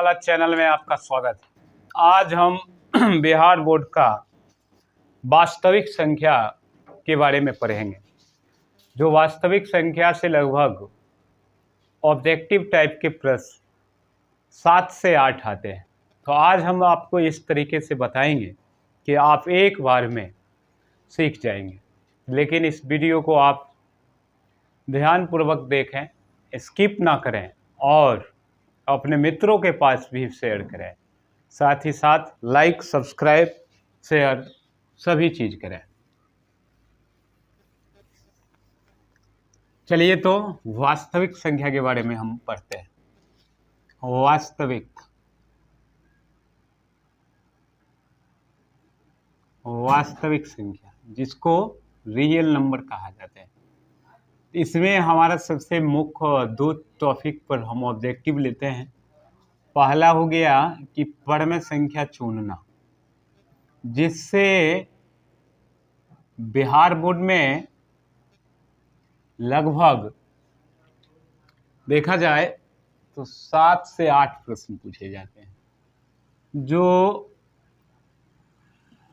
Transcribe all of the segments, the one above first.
वर्णमाला चैनल में आपका स्वागत है। आज हम बिहार बोर्ड का वास्तविक संख्या के बारे में पढ़ेंगे, जो वास्तविक संख्या से लगभग ऑब्जेक्टिव टाइप के प्रश्न 7 से 8 आते हैं। तो आज हम आपको इस तरीके से बताएंगे कि आप एक बार में सीख जाएंगे, लेकिन इस वीडियो को आप ध्यानपूर्वक देखें, स्किप ना करें और अपने मित्रों के पास भी शेयर करें। साथ ही साथ लाइक, सब्सक्राइब, शेयर सभी चीज़ करें। चलिए तो वास्तविक संख्या के बारे में हम पढ़ते हैं। वास्तविक संख्या, जिसको रियल नंबर कहा जाता है। इसमें हमारा सबसे मुख्य 2 टॉपिक पर हम ऑब्जेक्टिव लेते हैं। पहला हो गया कि परम संख्या चुनना, जिससे बिहार बोर्ड में लगभग देखा जाए तो 7 से 8 प्रश्न पूछे जाते हैं। जो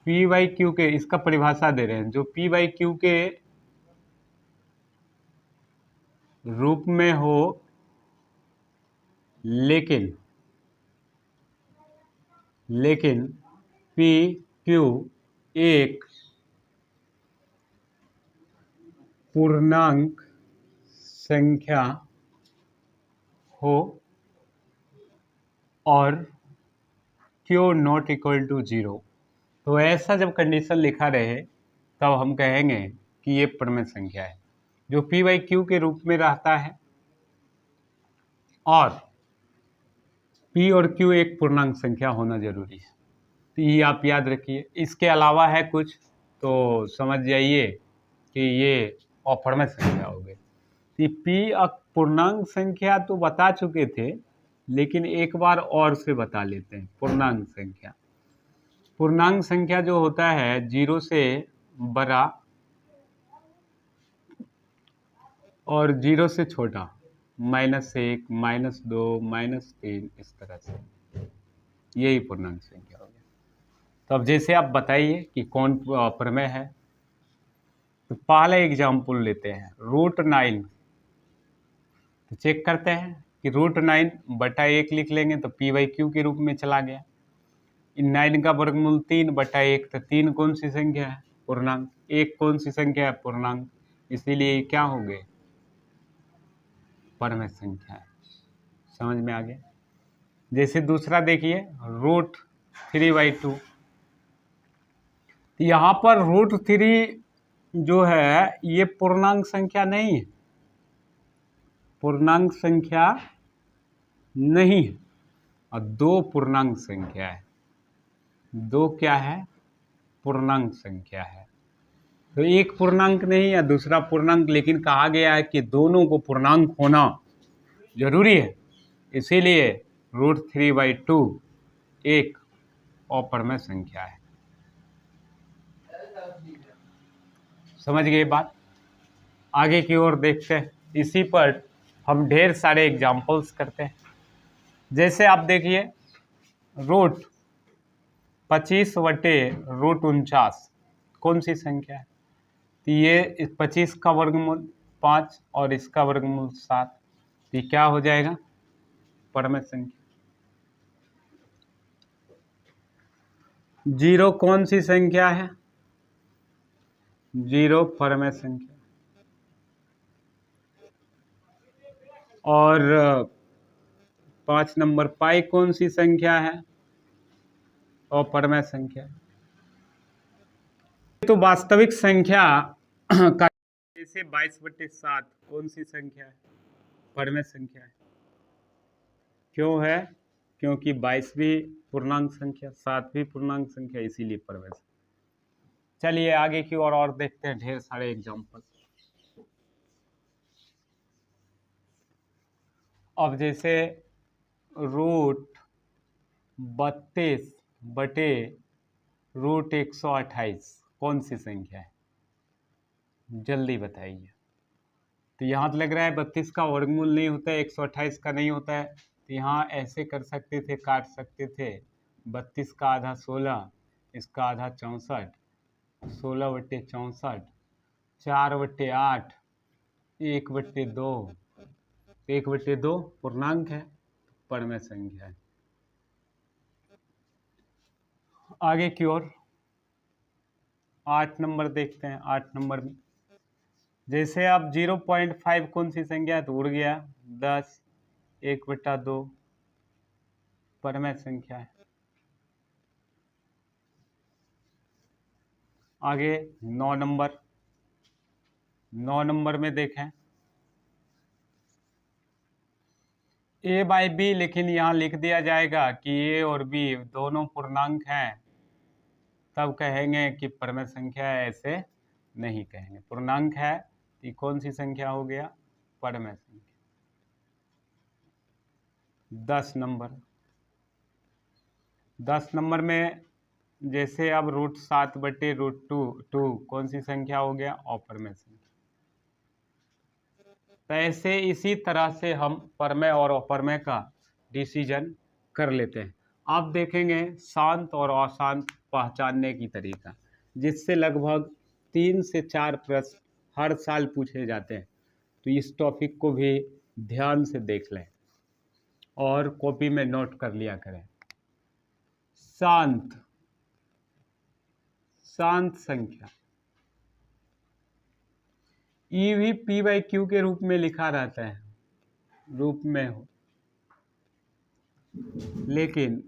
पी बाई क्यू के, इसका परिभाषा दे रहे हैं, जो पी बाई क्यू के रूप में हो, लेकिन पी क्यू एक पूर्णांक संख्या हो और क्यू नॉट इक्वल टू 0, तो ऐसा जब कंडीशन लिखा रहे तब हम कहेंगे कि ये परम संख्या है, जो पी बाई क्यू के रूप में रहता है और पी और क्यू एक पूर्णांक संख्या होना जरूरी है। तो ये आप याद रखिए। इसके अलावा है कुछ तो समझ जाइए कि ये अपरम संख्या हो गई। तो पी पूर्णांक संख्या तो बता चुके थे, लेकिन एक बार और से बता लेते हैं। पूर्णांक संख्या जो होता है 0 से बड़ा और 0 से छोटा, -1, -2, -3, इस तरह से, यही पूर्णांक संख्या हो गया। तो अब जैसे आप बताइए कि कौन प्रमेय है। तो पहला एग्जाम्पल लेते हैं, √9। तो चेक करते हैं कि √9/1 लिख लेंगे तो पी बाई क्यू के रूप में चला गया। 9 का वर्गमूल 3/1, तो 3 कौन सी संख्या है? पूर्णांक। 1 कौन सी संख्या है? पूर्णांक। इसीलिए क्या हो गए? परम संख्या है। समझ में आ गया। जैसे दूसरा देखिए, √3/2। यहाँ पर √3 जो है ये पूर्णांक संख्या नहीं है, पूर्णांक संख्या नहीं है, और 2 पूर्णांक संख्या है। 2 क्या है? पूर्णांक संख्या है। तो एक पूर्णांक नहीं है, दूसरा पूर्णांक, लेकिन कहा गया है कि दोनों को पूर्णांक होना जरूरी है। इसीलिए √3/2 एक अपरम संख्या है। समझ गए बात? आगे की ओर देखते हैं। इसी पर हम ढेर सारे एग्जाम्पल्स करते हैं। जैसे आप देखिए, √25/√49 कौन सी संख्या है? तो ये 25 का वर्गमूल 5 और इसका वर्गमूल 7, तो ये क्या हो जाएगा? परम संख्या। 0 कौन सी संख्या है? 0 परम संख्या। और 5 नंबर पाई कौन सी संख्या है? अपरम संख्या। तो वास्तविक संख्या का जैसे 22/7 कौन सी संख्या है? परम संख्या है। क्यों है? क्योंकि 22 भी पूर्णांक संख्या, 7 भी पूर्णांक संख्या, इसीलिए परम संख्या। चलिए आगे की ओर और देखते हैं ढेर सारे एग्जाम्पल। अब जैसे √32/128 कौन सी संख्या है? जल्दी बताइए। तो यहाँ तो लग रहा है 32 का वर्गमूल नहीं होता है, 128 का नहीं होता है, तो यहाँ ऐसे कर सकते थे, काट सकते थे। 32 का आधा 16, इसका आधा 64, 16/64, 4/8, 1/2, 1/2 पूर्णांक है, परमेय संख्या है। आगे की ओर 8 नंबर देखते हैं। 8 नंबर में जैसे आप 0.5 कौन सी संख्या है तो उड़ गया, 10, 1/2 परमेय संख्या है। आगे 9 नंबर, 9 नंबर में देखें a/b, लेकिन यहाँ लिख दिया जाएगा कि a और b दोनों पूर्णांक हैं, तब कहेंगे कि परमेय संख्या है, ऐसे नहीं कहेंगे। पूर्णांक है तो कौन सी संख्या हो गया, परमेय संख्या। 10 नंबर, 10 नंबर में जैसे अब √7/√2 कौन सी संख्या हो गया, अपरमेय संख्या। तो ऐसे इसी तरह से हम परमेय और अपरमेय का डिसीजन कर लेते हैं। आप देखेंगे शांत और अशांत पहचानने की तरीका, जिससे लगभग 3 से 4 प्रश्न हर साल पूछे जाते हैं। तो इस टॉपिक को भी ध्यान से देख लें और कॉपी में नोट कर लिया करें। शांत, शांत संख्या ई भी p/q के रूप में लिखा रहता है, रूप में हो, लेकिन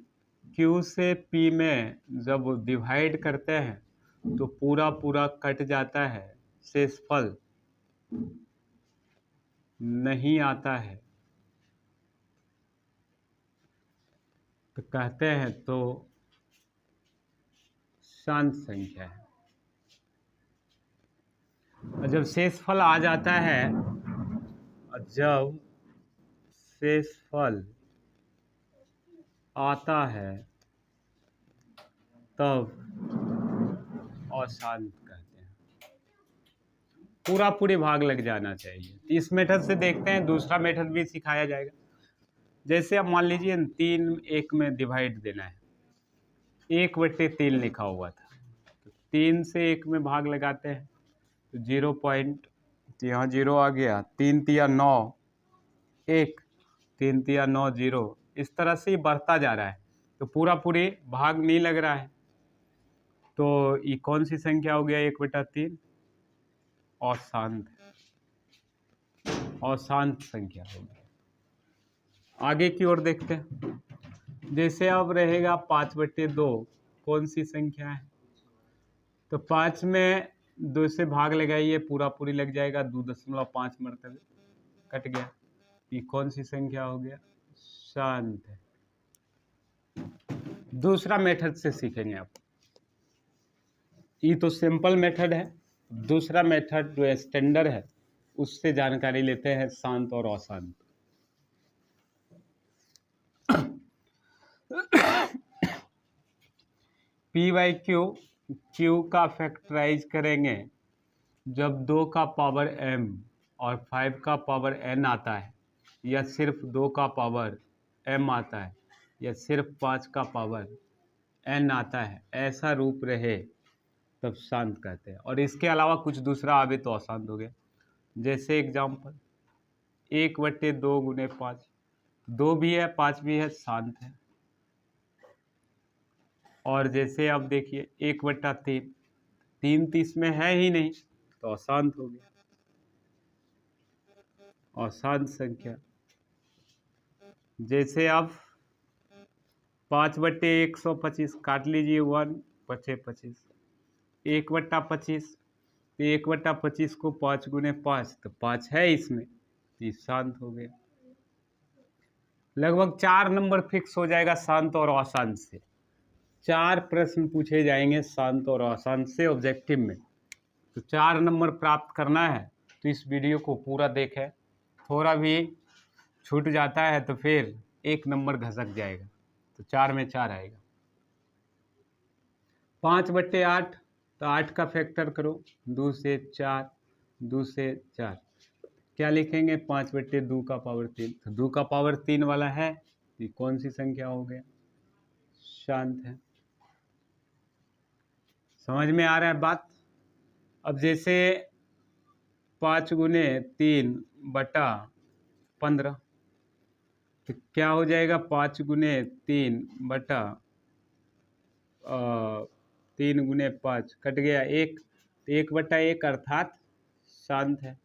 q से p में जब डिवाइड करते हैं तो पूरा पूरा कट जाता है, शेषफल नहीं आता है, तो कहते हैं तो शांत संख्या है। और जब शेषफल आ जाता है, जब शेषफल आता है तब अशांत कहते हैं। पूरा पूरे भाग लग जाना चाहिए। इस मेथड से देखते हैं, दूसरा मेथड भी सिखाया जाएगा। जैसे अब मान लीजिए 3 1 में डिवाइड देना है, 1/3 लिखा हुआ था, तो 3 से 1 में भाग लगाते हैं तो 0 पॉइंट, यहाँ 0 आ गया, 3 तिया 9, 1, 3 तिया 9, 0, इस तरह से बढ़ता जा रहा है, तो पूरा पूरे भाग नहीं लग रहा है। तो ये कौन सी संख्या हो गया, 1/3, अशांत, अशांत संख्या हो गई। आगे की ओर देखते हैं। जैसे अब रहेगा 5/2 कौन सी संख्या है, तो 5 में 2 से भाग लगाइए, पूरा पूरी लग जाएगा, 2.5 मरतबे कट गया। ये कौन सी संख्या हो गया, शांत है। दूसरा मेथड से सीखेंगे आप। ये तो सिंपल मेथड है, दूसरा मेथड जो स्टैंडर्ड है उससे जानकारी लेते हैं, शांत और अशांत। p/q, q का फैक्टराइज करेंगे जब 2 का पावर m और 5 का पावर n आता है, या सिर्फ 2 का पावर m आता है, या सिर्फ 5 का पावर n आता है, ऐसा रूप रहे तब शांत कहते हैं। और इसके अलावा कुछ दूसरा आवे तो अशांत हो गया। जैसे एग्जाम्पल 1/2 गुने 5, 2 भी है 5 भी है, शांत है। और जैसे आप देखिए 1/3, 3 तो इसमें है ही नहीं, तो अशांत हो गया, अशांत संख्या। जैसे आप 5/125 काट लीजिए, 1 5 25, 1/25, तो 1/25 को 5 गुने 5, तो 5 है इसमें, तो शांत हो गया। लगभग 4 नंबर फिक्स हो जाएगा शांत और अशांत से। 4 प्रश्न पूछे जाएंगे शांत और अशांत से ऑब्जेक्टिव में, तो 4 नंबर प्राप्त करना है तो इस वीडियो को पूरा देखें। थोड़ा भी छूट जाता है तो फिर 1 नंबर घसक जाएगा, तो 4 में 4 आएगा। 5/8, तो 8 का फैक्टर करो, 2 से 4, 2 से 4, क्या लिखेंगे, 5/2 का पावर 3, तो 2 का पावर 3 वाला है ये कौन सी संख्या हो गया? शांत है। समझ में आ रहा है बात? अब जैसे 5×3/15, तो क्या हो जाएगा? 3 गुने 5 कट गया 1, तो 1/1 अर्थात शांत है।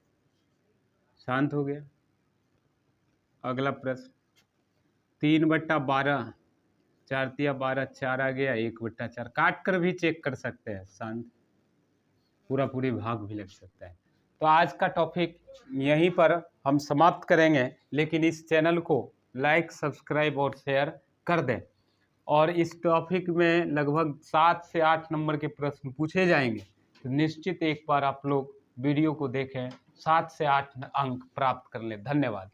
शांत हो गया। अगला प्रश्न 3/12, 4×3=12, 4 आ गया, 1/4 काट कर भी चेक कर सकते हैं। शांत, पूरा पूरी भाग भी लग सकता है। तो आज का टॉपिक यहीं पर हम समाप्त करेंगे, लेकिन इस चैनल को लाइक, सब्सक्राइब और शेयर कर दें। और इस टॉपिक में लगभग 7 से 8 नंबर के प्रश्न पूछे जाएंगे, तो निश्चित एक बार आप लोग वीडियो को देखें, 7 से 8 अंक प्राप्त कर लें। धन्यवाद।